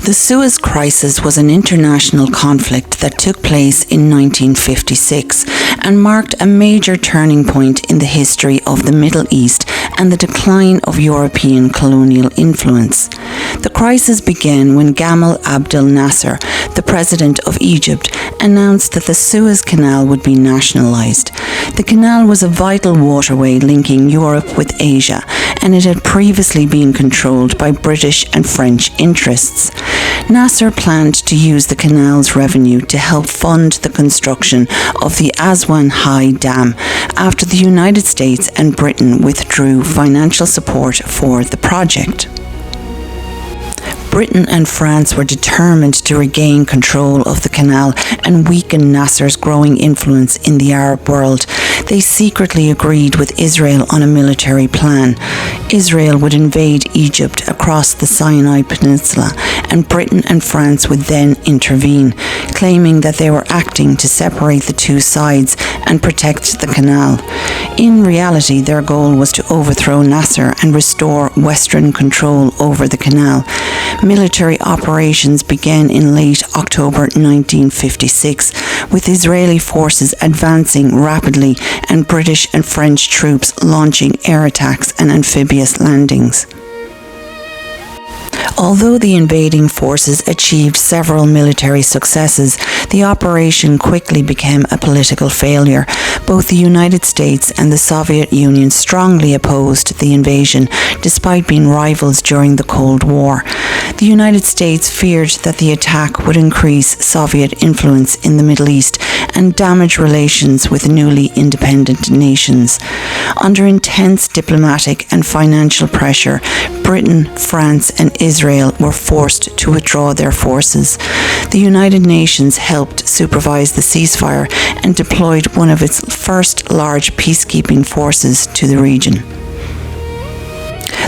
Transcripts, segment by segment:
The Suez Crisis was an international conflict that took place in 1956 and marked a major turning point in the history of the Middle East and the decline of European colonial influence. The crisis began when Gamal Abdel Nasser, the president of Egypt, announced that the Suez Canal would be nationalised. The canal was a vital waterway linking Europe with Asia, and it had previously been controlled by British and French interests. Nasser planned to use the canal's revenue to help fund the construction of the Aswan High Dam after the United States and Britain withdrew financial support for the project. Britain and France were determined to regain control of the canal and weaken Nasser's growing influence in the Arab world. They secretly agreed with Israel on a military plan. Israel would invade Egypt across the Sinai Peninsula, and Britain and France would then intervene, claiming that they were acting to separate the two sides and protect the canal. In reality, their goal was to overthrow Nasser and restore Western control over the canal. Military operations began in late October 1956, with Israeli forces advancing rapidly and British and French troops launching air attacks and amphibious landings. Although the invading forces achieved several military successes, the operation quickly became a political failure. Both the United States and the Soviet Union strongly opposed the invasion, despite being rivals during the Cold War. The United States feared that the attack would increase Soviet influence in the Middle East and damage relations with newly independent nations. Under intense diplomatic and financial pressure, Britain, France, and Israel were forced to withdraw their forces. The United Nations helped supervise the ceasefire and deployed one of its first large peacekeeping forces to the region.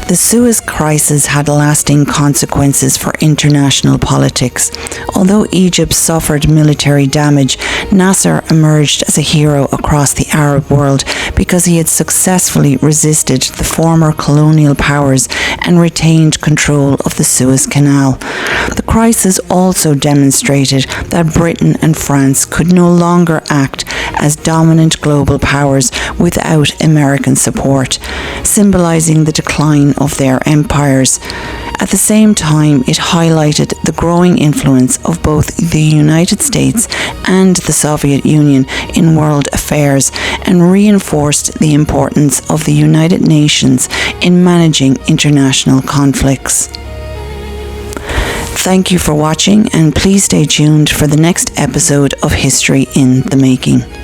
The Suez Crisis had lasting consequences for international politics. Although Egypt suffered military damage, Nasser emerged as a hero across the Arab world because he had successfully resisted the former colonial powers and retained control of the Suez Canal. The crisis also demonstrated that Britain and France could no longer act as dominant global powers without American support, symbolizing the decline of their empires. At the same time, it highlighted the growing influence of both the United States and the Soviet Union in world affairs and reinforced the importance of the United Nations in managing international conflicts. Thank you for watching, and please stay tuned for the next episode of History in the Making.